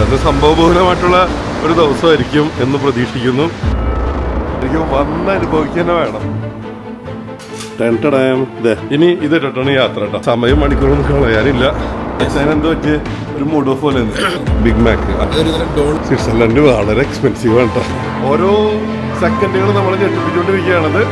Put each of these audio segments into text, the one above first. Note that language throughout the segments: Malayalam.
അത് സംഭവബഹുലമായിട്ടുള്ള ഒരു ദിവസമായിരിക്കും എന്ന് പ്രതീക്ഷിക്കുന്നു. എനിക്ക് വന്ന് അനുഭവിക്കുക തന്നെ വേണം. ഇനി ഇത് ഇട്ടിട്ടാണ് യാത്ര കേട്ടോ. സമയം മണിക്കൂറൊന്നും കളയാനില്ല. എന്തോ പറ്റിയ ഒരു മൂഡ് ഓഫ് പോലെ ബിഗ് മാക്ക്. സ്വിറ്റ്സർലൻഡ് വളരെ എക്സ്പെൻസീവ് ആണ് കേട്ടോ. ഓരോ സെക്കൻഡുകൾ നമ്മൾ ഞെട്ടിപ്പിച്ചുകൊണ്ടിരിക്കുകയാണത്.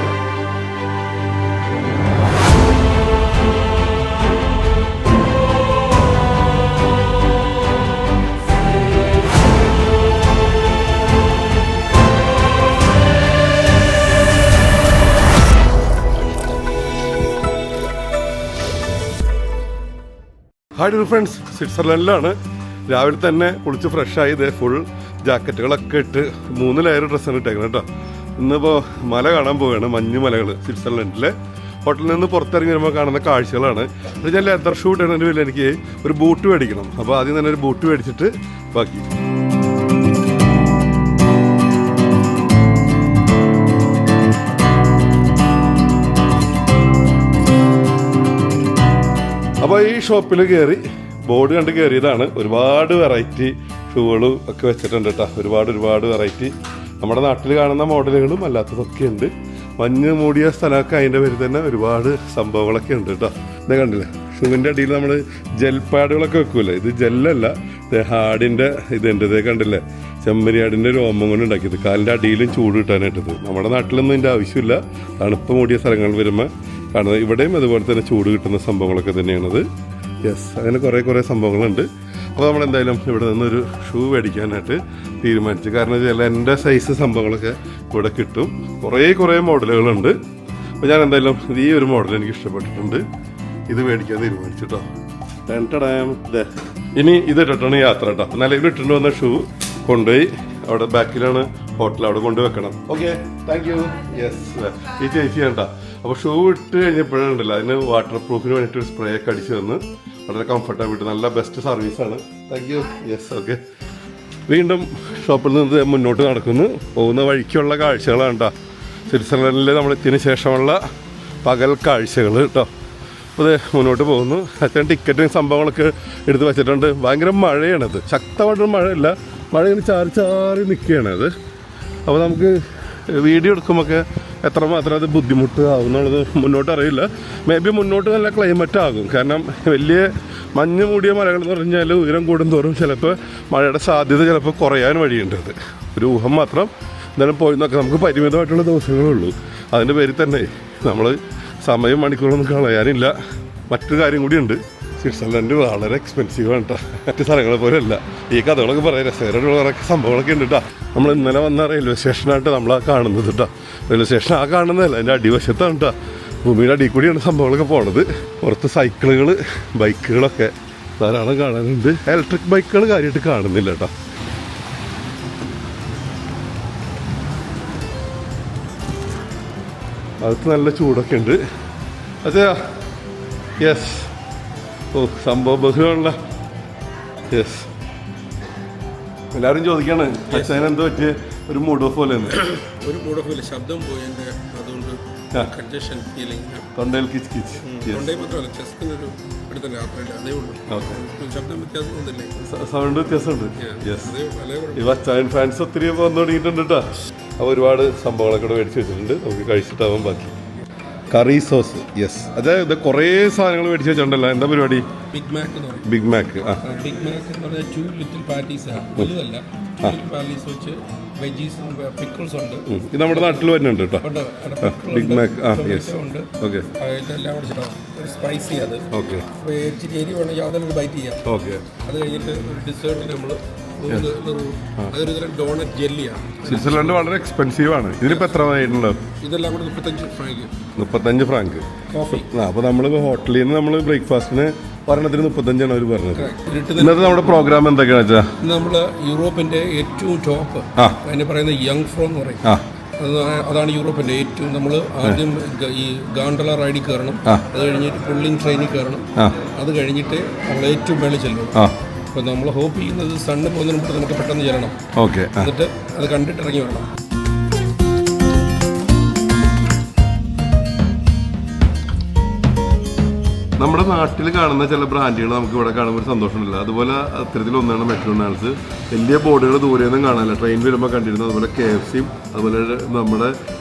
ഹായ് ഡിയർ ഫ്രണ്ട്സ്, സ്വിറ്റ്സർലൻഡിലാണ്. രാവിലെ തന്നെ കുളിച്ച് ഫ്രഷായി ഇതേ ഫുൾ ജാക്കറ്റുകളൊക്കെ ഇട്ട് 3 ലെയർ ഡ്രസ്സാണ് ഇട്ടേക്കുന്നത് കേട്ടോ. ഇന്നിപ്പോൾ മല കാണാൻ പോവുകയാണ്, മഞ്ഞ് മലകൾ. സ്വിറ്റ്സർലൻഡിലെ ഹോട്ടലിൽ നിന്ന് പുറത്തിറങ്ങി വരുമ്പോൾ കാണുന്ന കാഴ്ചകളാണ്. അപ്പോൾ ഞാൻ ലെതർ ഷൂ ഇടുന്നതിന് വേണ്ടി എനിക്ക് ഒരു ബൂട്ട് മേടിക്കണം. അപ്പോൾ ആദ്യം തന്നെ ഒരു ബൂട്ട് മേടിച്ചിട്ട് ബാക്കി. അപ്പോൾ ഈ ഷോപ്പിൽ കയറി ബോർഡ് കണ്ട് കയറിയതാണ്. ഒരുപാട് വെറൈറ്റി ഷൂകളും ഒക്കെ വെച്ചിട്ടുണ്ട് കേട്ടോ. ഒരുപാട് വെറൈറ്റി നമ്മുടെ നാട്ടിൽ കാണുന്ന മോഡലുകളും അല്ലാത്തതൊക്കെ ഉണ്ട്. മഞ്ഞ് മൂടിയ സ്ഥലമൊക്കെ അതിൻ്റെ പേരിൽ തന്നെ ഒരുപാട് സംഭവങ്ങളൊക്കെ ഉണ്ട് കേട്ടോ. ഇതേ കണ്ടില്ലേ, ഷൂവിൻ്റെ അടിയിൽ നമ്മൾ ജെൽ പാഡുകളൊക്കെ വെക്കൂല്ലേ, ഇത് ജെല്ലല്ല, ഹാഡിൻ്റെ ഇതുണ്ട്. ഇതേ കണ്ടില്ലേ, ചെമ്മരിയാടിൻ്റെ രോമം കൊണ്ട് ഉണ്ടാക്കിയത്. കാലിൻ്റെ അടിയിലും ചൂട് കിട്ടാനായിട്ടത്. നമ്മുടെ നാട്ടിലൊന്നും ഇതിൻ്റെ ആവശ്യമില്ല. തണുപ്പ് മൂടിയ സ്ഥലങ്ങൾ വരുമ്പോൾ കാണുന്നത്. ഇവിടെയും അതുപോലെ തന്നെ ചൂട് കിട്ടുന്ന സംഭവങ്ങളൊക്കെ തന്നെയാണത്. യെസ്, അങ്ങനെ കുറേ സംഭവങ്ങളുണ്ട്. അപ്പോൾ നമ്മളെന്തായാലും ഇവിടെ നിന്നൊരു ഷൂ മേടിക്കാനായിട്ട് തീരുമാനിച്ചു. കാരണം വെച്ചാൽ എൻ്റെ സൈസ് സംഭവങ്ങളൊക്കെ ഇവിടെ കിട്ടും. കുറേ മോഡലുകളുണ്ട്. അപ്പോൾ ഞാൻ എന്തായാലും ഈ ഒരു മോഡൽ എനിക്ക് ഇഷ്ടപ്പെട്ടിട്ടുണ്ട്. ഇത് മേടിക്കാൻ തീരുമാനിച്ചു കേട്ടോ. ഇനി ഇത് ഇട്ടിട്ടാണ് യാത്ര കേട്ടോ. നിലവിൽ ഇട്ടിട്ട് വന്ന ഷൂ കൊണ്ടുപോയി അവിടെ ബാക്കിലാണ് ഹോട്ടൽ, അവിടെ കൊണ്ടുവെക്കണം. Okay, thank you. യെസ്, ഈ ചേച്ചി വേണ്ട. അപ്പോൾ ഷൂ ഇട്ട് കഴിഞ്ഞപ്പോഴുണ്ടല്ലോ, അതിന് വാട്ടർ പ്രൂഫിന് വേണ്ടിയിട്ട് ഒരു സ്പ്രേ ഒക്കെ അടിച്ച് തന്ന് വളരെ കംഫർട്ടായിട്ട് നല്ല ബെസ്റ്റ് സർവീസാണ്. Thank you. Yes, okay. വീണ്ടും ഷോപ്പിൽ നിന്ന് മുന്നോട്ട് നടക്കുന്നു. പോകുന്ന വഴിക്കുള്ള കാഴ്ചകളാണ് കേട്ടോ. സ്വിറ്റ്സർലൻഡിൽ നമ്മൾ എത്തിയതിന് ശേഷമുള്ള പകൽ കാഴ്ചകൾ കേട്ടോ. അപ്പോൾ അത് മുന്നോട്ട് പോകുന്നു. അച്ഛൻ ടിക്കറ്റും സംഭവങ്ങളൊക്കെ എടുത്ത് വെച്ചിട്ടുണ്ട്. ഭയങ്കര മഴയാണത്, ശക്തമായിട്ടൊരു മഴയല്ല, മഴ ഇങ്ങനെ ചാറി നിൽക്കുകയാണത്. അപ്പോൾ നമുക്ക് വീഡിയോ എടുക്കുമ്പോഴൊക്കെ എത്രമാത്രം അത് ബുദ്ധിമുട്ട് ആകും എന്നുള്ളത് മുന്നോട്ട് അറിയില്ല. മേ ബി മുന്നോട്ട് നല്ല ക്ലൈമറ്റ് ആകും. കാരണം വലിയ മഞ്ഞ് മൂടിയ മലകൾ എന്ന് പറഞ്ഞാൽ ഉയരം കൂടുന്തോറും ചിലപ്പോൾ മഴയുടെ സാധ്യത ചിലപ്പോൾ കുറയാൻ വഴിയുണ്ട്. അത് ഒരു ഊഹം മാത്രം. എന്തായാലും പോയി നോക്കാം. നമുക്ക് പരിമിതമായിട്ടുള്ള ദിവസങ്ങളുള്ളൂ. അതിൻ്റെ പേരിൽ തന്നെ നമ്മൾ സമയം മണിക്കൂറൊന്നും കളയാനില്ല. മറ്റൊരു കാര്യം കൂടിയുണ്ട്, സ്വിറ്റ്സർലൻഡ് വളരെ എക്സ്പെൻസീവാണ് കേട്ടോ. മറ്റു സ്ഥലങ്ങളെ പോലെയല്ല. ഈ കഥകളൊക്കെ പറയാം, രസകരമായിട്ടുള്ള കുറേ സംഭവങ്ങളൊക്കെ ഉണ്ട് കേട്ടോ. നമ്മൾ ഇന്നലെ വന്ന റെയിൽവേ സ്റ്റേഷനായിട്ട് നമ്മൾ കാണുന്നത് കേട്ടോ. റെയിൽവേ സ്റ്റേഷൻ കാണുന്നതല്ല, അതിൻ്റെ അടിവശത്താണ് കേട്ടോ. ഭൂമിയുടെ അടിയിൽ കൂടിയാണ് സംഭവങ്ങളൊക്കെ പോണത്. പുറത്ത് സൈക്കിളുകൾ, ബൈക്കുകളൊക്കെ ധാരാളം കാണാനുണ്ട്. ഇലക്ട്രിക് ബൈക്കുകൾ കാര്യമായിട്ട് കാണുന്നില്ല കേട്ടോ. അകത്ത് നല്ല ചൂടൊക്കെ ഉണ്ട്. അച്ഛാ, യെസ്. ഓ, സംഭവ ബഹുള്ള. യെസ്, എല്ലാവരും ചോദിക്കാണ് അച്ഛൻ എന്തോ പറ്റിയ ഒരു മൂഡ് ഓഫ് പോലെ. ഒരു മൂഡ് ഓഫ് ഇല്ല, ശബ്ദം പോയി എൻ്റെ, അതുകൊണ്ട് കൺജഷൻ ഫീലിംഗ്. തൊണ്ടയിൽ കിച്ച് കിച്ച്. തൊണ്ടയിൽ മാത്രമല്ല, ചെസ്റ്റിനൊരു അടുത്ത യാത്രയില്ല, അതേ ഉള്ളൂ. ശബ്ദം വ്യത്യാസം ഒന്നില്ലേ, സൗണ്ട് വ്യത്യാസമുണ്ട്. യെസ്, ഈ വച്ചായൻ ഫാൻസ് ഒത്തിരി വന്നു തുടങ്ങിയിട്ടുണ്ട് കേട്ടോ. അപ്പോൾ ഒരുപാട് സംഭവങ്ങളൊക്കെ ഇവിടെ മേടിച്ച് വെച്ചിട്ടുണ്ട്. നമുക്ക് കഴിച്ചിട്ടാവാൻ ബാക്കി. കറി സോസ്. യെസ്, അതായത് കുറേ സാധനങ്ങൾ മേടിച്ച് വെച്ചിട്ടുണ്ടല്ലോ. എന്താ പരിപാടി? ബിഗ് മാക്ക് എന്ന് പറയും. ബിഗ് മാക്ക്. ബിഗ് മാക്ക് എന്ന് പറഞ്ഞാൽ 2 ലിറ്റിൽ പാറ്റീസാണ്, വലുതല്ല. 2 ലിറ്റിൽ പാറ്റീസ് വെച്ച് വെജീസും പിക്കിൾസ് ഉണ്ട്. ഇത് നമ്മുടെ നാട്ടിൽ വരുന്നുണ്ട് കേട്ടോ, ബിഗ് മാക്ക്. Yes, okay. ഇതെല്ലാം കൂടെ സ്പൈസി. അത് ഓക്കെ. അപ്പോൾ ഇച്ചിരി എരി വേണം, യാതൊരു ബൈറ്റ് ചെയ്യാം. ഓക്കെ. അത് കഴിഞ്ഞിട്ട് ഡിസേർട്ടിന് നമ്മൾ അതൊരു തരം ഡോണറ്റ് ജെല്ലിയാണ്. സ്വിറ്റ്സർലൻഡ് വളരെ എക്സ്പെൻസീവ് ആണ്. ഇതിനിപ്പോൾ എത്ര ആയിട്ടുള്ളത്? ഇതെല്ലാം കൂടെ 35 ഫ്രാങ്ക്. അപ്പോൾ നമ്മൾ ഹോട്ടലിൽ നിന്ന് നമ്മൾ ബ്രേക്ക്ഫാസ്റ്റിന് ഒരെണ്ണത്തിന് 35 അവർ പറഞ്ഞത്. ഇന്നത്തെ നമ്മുടെ പ്രോഗ്രാം എന്തൊക്കെയാണെന്ന് വെച്ചാൽ, നമ്മൾ യൂറോപ്പിന്റെ ഏറ്റവും ടോപ്പ്, അതിനെ പറയുന്നത് യങ് ഫ്രോ എന്ന് പറയും. അതാണ് യൂറോപ്പിന്റെ ഏറ്റവും. നമ്മൾ ആദ്യം ഈ ഗാണ്ടള റൈഡിൽ കയറണം, അത് കഴിഞ്ഞിട്ട് പുള്ളിങ് ട്രെയിനിൽ കയറണം, അത് കഴിഞ്ഞിട്ട് നമ്മൾ ഏറ്റവും മേളിൽ ചെല്ലണം. അപ്പോൾ നമ്മൾ ഹോപ്പ് ചെയ്യുന്നത് സണ്ണ് പോകുന്നതിന് മുമ്പ് നമുക്ക് പെട്ടെന്ന് ചെല്ലണം. ഓക്കെ. എന്നിട്ട് അത് കണ്ടിട്ട് ഇറങ്ങി വരണം. നമ്മുടെ നാട്ടിൽ കാണുന്ന ചില ബ്രാൻഡുകൾ നമുക്ക് ഇവിടെ കാണുമ്പോൾ ഒരു സന്തോഷമില്ല. അതുപോലെ അത്തരത്തിലൊന്നാണ് മെക്ഡൊണാൾഡ്സ്. വലിയ ബോർഡുകൾ ദൂരെ നിന്നും കാണാനില്ല. ട്രെയിൻ വരുമ്പോൾ കണ്ടിരുന്നു. അതുപോലെ KFCയും അതുപോലെ നമ്മുടെ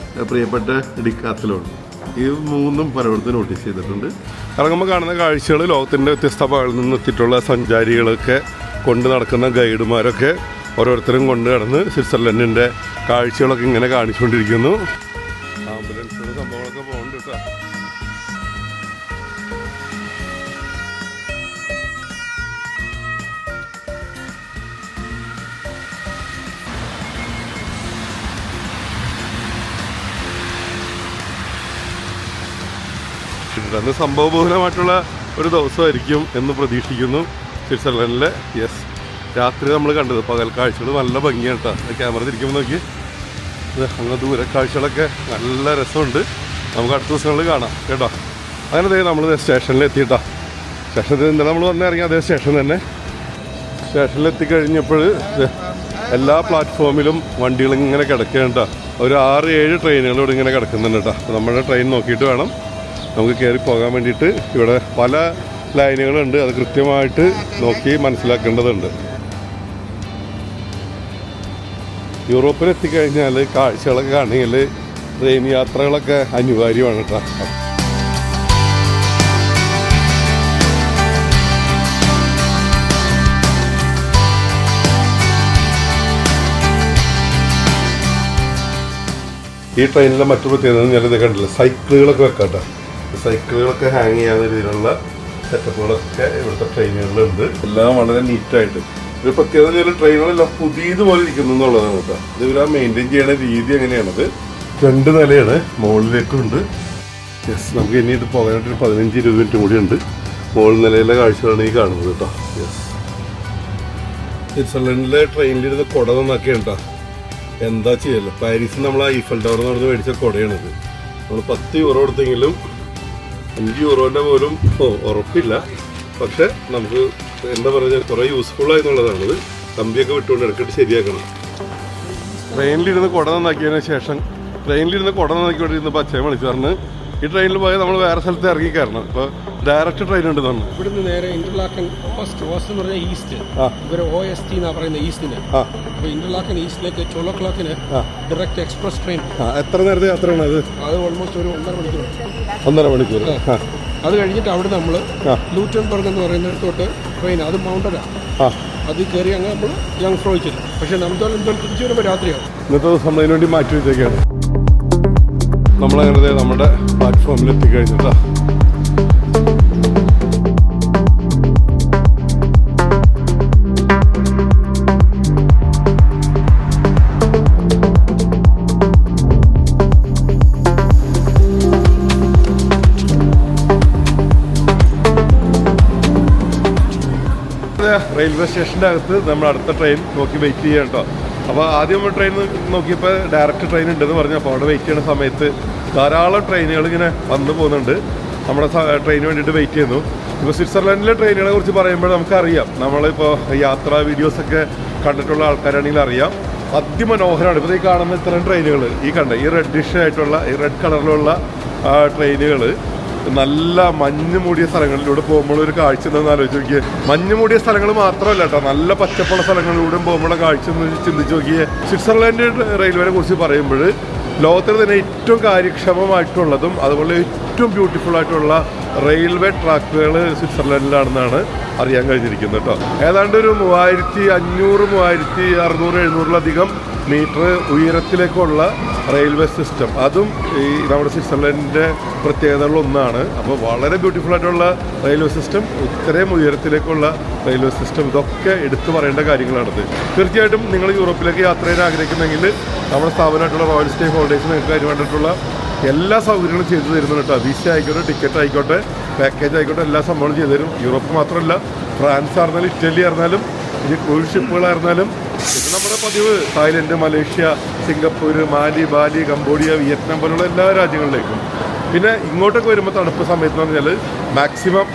പ്രിയപ്പെട്ട ഡിക്കാത്തലോൺ. ഈ മൂന്നും പലയിടത്തും നോട്ടീസ് ചെയ്തിട്ടുണ്ട്. ഇറങ്ങുമ്പോൾ കാണുന്ന കാഴ്ചകൾ ലോകത്തിൻ്റെ വ്യത്യസ്ത ഭാഗങ്ങളിൽ നിന്ന് എത്തിയിട്ടുള്ള സഞ്ചാരികളൊക്കെ കൊണ്ട് നടക്കുന്ന ഗൈഡുമാരൊക്കെ ഓരോരുത്തരും കൊണ്ട് നടന്ന് സ്വിറ്റ്സർലൻഡിൻ്റെ കാഴ്ചകളൊക്കെ ഇങ്ങനെ കാണിച്ചുകൊണ്ടിരിക്കുന്നു. ആംബുലൻസുകളും സംഭവങ്ങളൊക്കെ പോകുന്നുണ്ട് കേട്ടോ. അന്ന് സംഭവബഹുലമായിട്ടുള്ള ഒരു ദിവസമായിരിക്കും എന്ന് പ്രതീക്ഷിക്കുന്നു സ്വിറ്റ്സർലൻഡിലെ. യെസ്, രാത്രി നമ്മൾ കണ്ടത് പകൽ കാഴ്ചകൾ നല്ല ഭംഗിയാണ് കേട്ടോ. ക്യാമറ തിരിക്കുമ്പോൾ നോക്കി അങ്ങ് ദൂരെ കാഴ്ചകളൊക്കെ നല്ല രസമുണ്ട്. നമുക്ക് അടുത്ത ദിവസങ്ങളിൽ കാണാം കേട്ടോ. അങ്ങനെ നമ്മൾ സ്റ്റേഷനിൽ എത്തിയിട്ടാ. സ്റ്റേഷനിൽ ഇന്നലെ നമ്മൾ വന്നിറങ്ങി അതേ സ്റ്റേഷൻ തന്നെ. സ്റ്റേഷനിൽ എത്തിക്കഴിഞ്ഞപ്പോൾ എല്ലാ പ്ലാറ്റ്ഫോമിലും വണ്ടികൾ ഇങ്ങനെ കിടക്കുകയാണ് കേട്ടോ. ഒരു 6-7 ട്രെയിനുകളോട് ഇങ്ങനെ കിടക്കുന്നുണ്ട് കേട്ടോ. നമ്മുടെ ട്രെയിൻ നോക്കിയിട്ട് വേണം നമുക്ക് കയറി പോകാൻ വേണ്ടിയിട്ട്. ഇവിടെ പല ലൈനുകളുണ്ട്, അത് കൃത്യമായിട്ട് നോക്കി മനസ്സിലാക്കേണ്ടതുണ്ട്. യൂറോപ്പിൽ എത്തിക്കഴിഞ്ഞാൽ കാഴ്ചകളൊക്കെ ആണെങ്കിൽ ട്രെയിൻ യാത്രകളൊക്കെ അനിവാര്യമാണ് കേട്ടോ. ഈ ട്രെയിനിലെ മറ്റു പ്രത്യേകത ഞാനിത് കണ്ടില്ല, സൈക്കിളുകളൊക്കെ വെക്കാം കേട്ടോ. സൈക്കിളുകളൊക്കെ ഹാങ് ചെയ്യാവുന്ന രീതിയിലുള്ള സെറ്റപ്പുകളൊക്കെ ഇവിടുത്തെ ട്രെയിനുകളിലുണ്ട്. എല്ലാം വളരെ നീറ്റായിട്ട്. ഒരു പ്രത്യേകത ചില ട്രെയിനുകളെല്ലാം പുതിയതുപോലെ ഇരിക്കുന്നു എന്നുള്ളതാണ് കേട്ടോ. ഇത് ഇവർ മെയിൻറ്റെയിൻ ചെയ്യുന്ന രീതി എങ്ങനെയാണത്. 2 നിലയാണ്, മുകളിലേക്കുണ്ട്. യെസ്, നമുക്ക് ഇനി ഇത് പോകാനായിട്ടൊരു 15-20 മിനിറ്റ് കൂടിയുണ്ട്. മുകൾ നിലയിലെ കാഴ്ചകളാണ് ഈ കാണുന്നത് കേട്ടോ. യെസ്, സ്വിറ്റ്സർലൻഡിലെ ട്രെയിനിലിരുന്ന് കുട നന്നാക്കിയാണ് കേട്ടോ. എന്താ ചെയ്യല്ലോ, പാരീസിൽ നമ്മൾ ഈഫൽ ടവർ നടന്ന് മേടിച്ച കുടയാണിത്. നമ്മൾ 10 യൂറോ കൊടുത്തെങ്കിലും 5 യൂറോൻ്റെ പോലും ഉറപ്പില്ല. പക്ഷെ നമുക്ക് എന്താ പറയുക, കുറേ യൂസ്ഫുൾ ആയെന്നുള്ളതാണിത്. കമ്പിയൊക്കെ വിട്ടുകൊണ്ട് ഇടയ്ക്കിട്ട് ശരിയാക്കണം. ട്രെയിനിലിരുന്ന് കുട നന്നാക്കിയതിന് ശേഷം ട്രെയിനിലിരുന്ന് കുട നന്നാക്കിക്കൊണ്ടിരുന്നപ്പോൾ അച്ഛൻ വിളിച്ചു പറഞ്ഞ് ഈ ട്രെയിനിൽ പോയാൽ നമ്മൾ വേറെ സ്ഥലത്ത് ഇറങ്ങി കയറണം. ഇപ്പോൾ ഡയറക്റ്റ് ട്രെയിൻ ഉണ്ട് തന്നെ. ഇവിടുന്ന് നേരെ ഇന്റർലാക്കൻ ഫസ്റ്റ് എന്ന് പറഞ്ഞാൽ ഈസ്റ്റ്, ഇവർ OST എന്നാ പറയുന്നത് ഈസ്റ്റിന്. അപ്പോൾ ഇന്റർലാക്കൻ ഈസ്റ്റിലേക്ക് 12 o'clock ഡയറക്റ്റ് എക്സ്പ്രസ് ട്രെയിൻ. എത്ര നേരത്തെ യാത്രയാണ് അത്? അത് ഓൾമോസ്റ്റ് ഒരു 1.5 മണിക്കൂർ. 1.5 മണിക്കൂർ. അത് കഴിഞ്ഞിട്ട് അവിടെ നമ്മൾ ലൂറ്റൻബർഗ് എന്ന് പറയുന്നിടത്തോട്ട് ട്രെയിൻ, അത് മൗണ്ടനാണ്. അത് കയറി അങ്ങ് നമ്മൾ യങ് ഫ്രോ ചെല്ലും. പക്ഷേ നമുക്ക് തിരിച്ചു വരുമ്പോൾ രാത്രിയാവും. ഇന്നത്തെ ദിവസം നമ്മളതിന് വേണ്ടി മാറ്റി വെച്ചേക്കാണ്. നമ്മളങ്ങനെ നമ്മുടെ പ്ലാറ്റ്ഫോമിൽ എത്തിക്കഴിഞ്ഞിട്ടാ. റെയിൽവേ സ്റ്റേഷൻ്റെ അകത്ത് നമ്മൾ അടുത്ത ട്രെയിൻ നോക്കി വെയിറ്റ് ചെയ്യാം കേട്ടോ. അപ്പോൾ ആദ്യം ട്രെയിൻ നോക്കിയപ്പോൾ ഡയറക്റ്റ് ട്രെയിൻ ഉണ്ടെന്ന് പറഞ്ഞു. അപ്പോൾ അവിടെ വെയിറ്റ് ചെയ്യുന്ന സമയത്ത് ധാരാളം ട്രെയിനുകൾ ഇങ്ങനെ വന്നു പോകുന്നുണ്ട്. നമ്മുടെ ട്രെയിന് വേണ്ടിയിട്ട് വെയിറ്റ് ചെയ്യുന്നു. ഇപ്പോൾ സ്വിറ്റ്സർലൻഡിലെ ട്രെയിനുകളെ കുറിച്ച് പറയുമ്പോൾ നമുക്കറിയാം, നമ്മളിപ്പോൾ യാത്രാ വീഡിയോസൊക്കെ കണ്ടിട്ടുള്ള ആൾക്കാരാണെങ്കിൽ അറിയാം, അതിമനോഹരമാണ്. ഇപ്പോൾ ഈ കാണുന്ന ഇത്തരം ട്രെയിനുകൾ, ഈ റെഡിഷ് ആയിട്ടുള്ള ഈ റെഡ് കളറിലുള്ള ട്രെയിനുകൾ നല്ല മഞ്ഞ് മൂടിയ സ്ഥലങ്ങളിലൂടെ പോകുമ്പോൾ ഒരു കാഴ്ച എന്താണെന്ന് ആലോചിച്ച് നോക്കിയേ. മഞ്ഞ് മൂടിയ സ്ഥലങ്ങൾ മാത്രമല്ല കേട്ടോ, നല്ല പച്ചപ്പുള്ള സ്ഥലങ്ങളിലൂടെ പോകുമ്പോൾ കാഴ്ച ഒന്ന് ചിന്തിച്ച് നോക്കിയേ. സ്വിറ്റ്സർലൻഡ് റെയിൽവേനെ കുറിച്ച് പറയുമ്പോൾ ലോകത്തിൽ തന്നെ ഏറ്റവും കാര്യക്ഷമമായിട്ടുള്ളതും അതുപോലെ ഏറ്റവും ബ്യൂട്ടിഫുൾ ആയിട്ടുള്ള റെയിൽവേ ട്രാക്കുകൾ സ്വിറ്റ്സർലൻഡിലാണെന്നാണ് അറിയാൻ കഴിഞ്ഞിരിക്കുന്നത് കേട്ടോ. ഏതാണ്ട് ഒരു 3500-3600-700 മീറ്റർ ഉയരത്തിലേക്കുള്ള റെയിൽവേ സിസ്റ്റം, അതും ഈ നമ്മുടെ സ്വിറ്റ്സർലൻഡിൻ്റെ പ്രത്യേകതകളൊന്നാണ്. അപ്പോൾ വളരെ ബ്യൂട്ടിഫുൾ ആയിട്ടുള്ള റെയിൽവേ സിസ്റ്റം, ഇത്രയും ഉയരത്തിലേക്കുള്ള റെയിൽവേ സിസ്റ്റം, ഇതൊക്കെ എടുത്തു പറയേണ്ട കാര്യങ്ങളാണിത്. തീർച്ചയായിട്ടും നിങ്ങൾ യൂറോപ്പിലേക്ക് യാത്ര ചെയ്യാൻ ആഗ്രഹിക്കുന്നെങ്കിൽ നമ്മുടെ സ്ഥാപനമായിട്ടുള്ള റോയൽ സ്റ്റേ ഹോളിഡേയ്സ് നിങ്ങൾക്ക് അതിന് വേണ്ടിയിട്ടുള്ള എല്ലാ സൗകര്യങ്ങളും ചെയ്തു തരുന്നുണ്ട് കേട്ടോ. വിസ ആയിക്കോട്ടെ, ടിക്കറ്റ് ആയിക്കോട്ടെ, പാക്കേജ് ആയിക്കോട്ടെ, എല്ലാ സംഭവങ്ങളും ചെയ്തു തരും. യൂറോപ്പ് മാത്രമല്ല, ഫ്രാൻസ് ആയിരുന്നാലും ഇറ്റലി ആയിരുന്നാലും ഇനി ക്രൂസ് ഷിപ്പുകളായിരുന്നാലും, ഇത് നമ്മുടെ പതിവ് തായ്ലൻഡ്, മലേഷ്യ, സിംഗപ്പൂർ, മാലി, ബാലി, കംബോഡിയ, വിയറ്റ്നാം പോലുള്ള എല്ലാ രാജ്യങ്ങളിലേക്കും. പിന്നെ ഇങ്ങോട്ടൊക്കെ വരുമ്പോൾ തണുപ്പ് സമയത്ത് എന്ന് പറഞ്ഞാൽ മാക്സിമം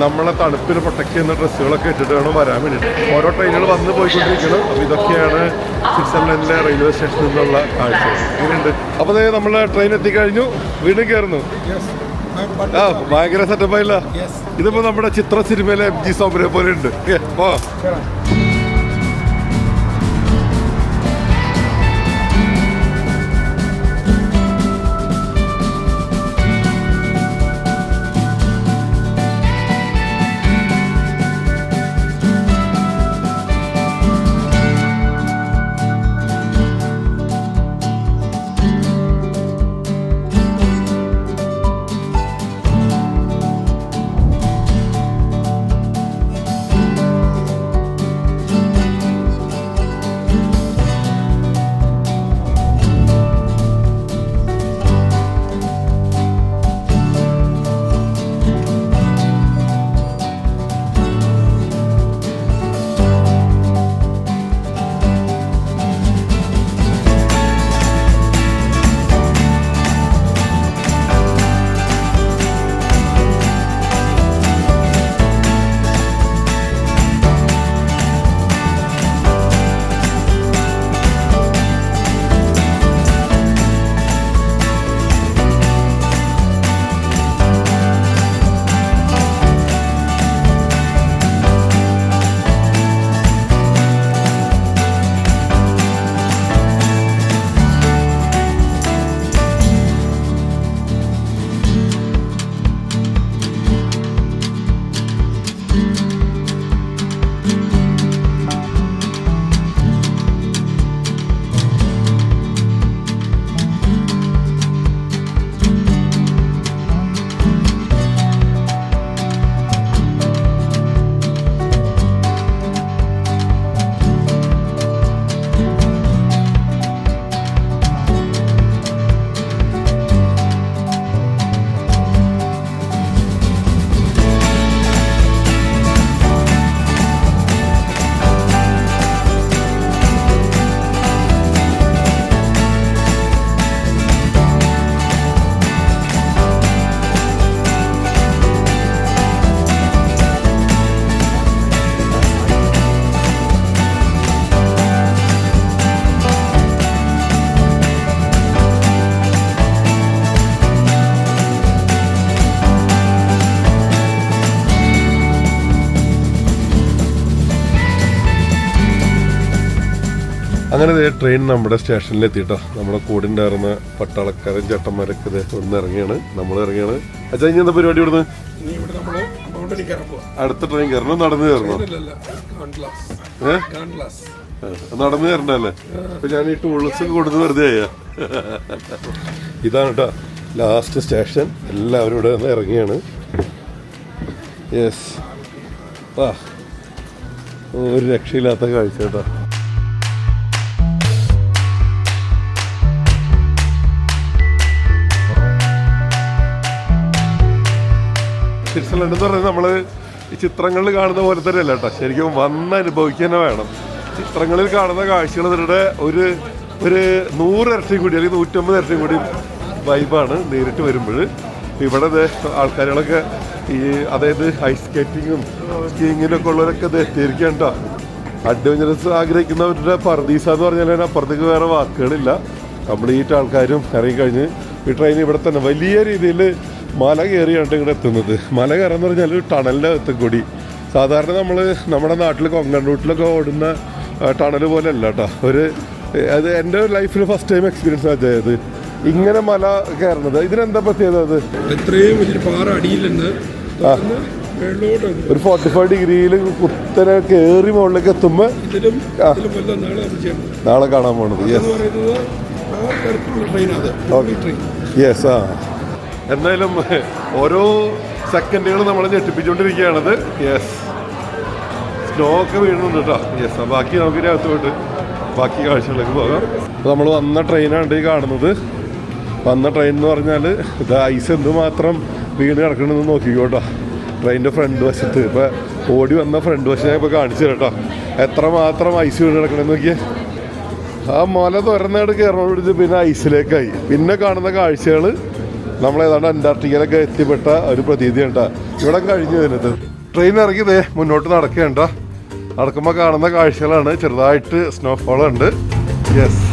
നമ്മളെ തണുപ്പിന് പ്രൊട്ടക്ട് ചെയ്യുന്ന ഡ്രസ്സുകളൊക്കെ ഇട്ടിട്ട് വേണം വരാൻ വേണ്ടിയിട്ട്. ഓരോ ട്രെയിനുകൾ വന്ന് പോയിക്കൊണ്ടിരിക്കണം. അപ്പോൾ ഇതൊക്കെയാണ് സ്വിറ്റ്സർലൻഡിലെ റെയിൽവേ സ്റ്റേഷനിൽ നിന്നുള്ള കാഴ്ചകൾ. ഇങ്ങനെയുണ്ട്. അപ്പോൾ നമ്മൾ ട്രെയിൻ എത്തിക്കഴിഞ്ഞു, വീണ്ടും കയറുന്നു. ആ ഭയങ്കര സെറ്റപ്പായില്ല. Yes. ഇതിപ്പോ നമ്മുടെ ചിത്ര സിനിമയിലെ MG സൗന്ദര്യ പോലെ ഉണ്ട്. അങ്ങനെ ട്രെയിൻ നമ്മുടെ സ്റ്റേഷനിൽ എത്തിയിട്ടോ. നമ്മുടെ കൂടെ ഉണ്ടായിരുന്ന പട്ടാളക്കാരൻ ചേട്ടന്മാരൊക്കെ ഒന്ന് ഇറങ്ങിയാണ്, നമ്മൾ ഇറങ്ങിയാണ്. അച്ഛാ ഇനി എന്താ പരിപാടി ഇവിടുന്ന്? അടുത്ത ട്രെയിൻ കയറണം, നടന്നു കയറണം? നടന്നു കയറണ്ടല്ലേ? അപ്പൊ ഞാൻ ഈ ടൂൾസ് ഒക്കെ കൊടുത്ത് വെറുതെ ആയ. ഇതാണ് കേട്ടോ ലാസ്റ്റ് സ്റ്റേഷൻ. എല്ലാവരും ഇവിടെ നിന്ന് ഇറങ്ങിയാണ്. യെസ്, ആ ഒരു രക്ഷയില്ലാത്ത കാഴ്ച കേട്ടോ. സ്വിറ്റ്സർലൻഡ് എന്ന് പറയുന്നത് നമ്മൾ ഈ ചിത്രങ്ങളിൽ കാണുന്ന പോലെ തന്നെ അല്ല കേട്ടോ, ശരിക്കും വന്ന് അനുഭവിക്കുക തന്നെ വേണം. ചിത്രങ്ങളിൽ കാണുന്ന കാഴ്ചകൾ ഇവരുടെ ഒരു 100 ഇരട്ടിയും കൂടി അല്ലെങ്കിൽ 150 ഇരട്ടിയും കൂടി വൈബാണ് നേരിട്ട് വരുമ്പോൾ. ഇവിടെ ആൾക്കാരുകളൊക്കെ ഈ അതായത് ഐസ് സ്കേറ്റിങ്ങും സ്കീയിങ്ങിനൊക്കെ ഉള്ളവരൊക്കെ ഇത് എത്തിയിരിക്കുക കേട്ടോ. അഡ്വഞ്ചറസ് ആഗ്രഹിക്കുന്നവരുടെ പർദീസ എന്ന് പറഞ്ഞാൽ അപ്പുറത്തേക്ക് വേറെ വാക്കുകളില്ല. കംപ്ലീറ്റ് ആൾക്കാരും ഇറങ്ങിക്കഴിഞ്ഞ് ഈ ട്രെയിൻ ഇവിടെ തന്നെ വലിയ രീതിയിൽ മല കയറിയാണ് ഇവിടെ എത്തുന്നത്. മല കയറാന്ന് പറഞ്ഞാൽ ഒരു ടണലിൻ്റെ അകത്തും കൂടി. സാധാരണ നമ്മുടെ നാട്ടിൽ കൊങ്കൺ റൂട്ടിലൊക്കെ ഓടുന്ന ടണൽ പോലെ അല്ല കേട്ടോ. അത് എൻ്റെ ലൈഫിൽ ഫസ്റ്റ് ടൈം എക്സ്പീരിയൻസ് ആയത് ഇങ്ങനെ മല കയറുന്നത്. ഇതിനെന്താ പ്രത്യേകത? അത് എത്രയും വലിയ പാറ അടിയിൽ നിന്ന് ഒരു 45 ഡിഗ്രിയിൽ കുത്തനെ കയറി മുകളിലേക്ക് എത്തുമ്പോൾ നാളെ കാണാൻ പോണത്. യെസ്, ആ എന്തായാലും ഓരോ സെക്കൻഡുകളും നമ്മളെ ഞെട്ടിപ്പിച്ചുകൊണ്ടിരിക്കുകയാണത്. യെസ്, സ്നോ ഒക്കെ വീഴുന്നുണ്ട് കേട്ടോ. യെസ്, ബാക്കി നമുക്ക് ഇതിനകത്ത് പോയിട്ട് ബാക്കി കാഴ്ചകളിലേക്ക് പോകാം. അപ്പോൾ നമ്മൾ വന്ന ട്രെയിനാണ് ഈ കാണുന്നത്. വന്ന ട്രെയിൻ എന്ന് പറഞ്ഞാൽ ഇത് ഐസ് എന്തുമാത്രം വീണ് കിടക്കണമെന്ന് നോക്കിക്കോട്ടോ. ട്രെയിനിൻ്റെ ഫ്രണ്ട് വശത്ത് ഇപ്പോൾ ഓടി വന്ന ഫ്രണ്ട് വശം ഞാൻ ഇപ്പോൾ കാണിച്ചു കേട്ടോ. എത്രമാത്രം ഐസ് വീണ് കിടക്കണമെന്ന് നോക്കിയേ. ആ മല തുറന്നാട് കയറണോട് പിന്നെ ഐസിലേക്കായി. പിന്നെ കാണുന്ന കാഴ്ചകൾ നമ്മളേതാണ്ട് അന്റാർട്ടിക്കയിലൊക്കെ എത്തിപ്പെട്ട ഒരു പ്രതീതിയാണ് കേട്ടോ. ഇവിടെ കഴിഞ്ഞു വരുന്നത് ട്രെയിൻ ഇറങ്ങിയതേ മുന്നോട്ട് നടക്കുകയുണ്ട. നടക്കുമ്പോൾ കാണുന്ന കാഴ്ചകളാണ്. ചെറുതായിട്ട് സ്നോഫോൾ ഉണ്ട്. യെസ്,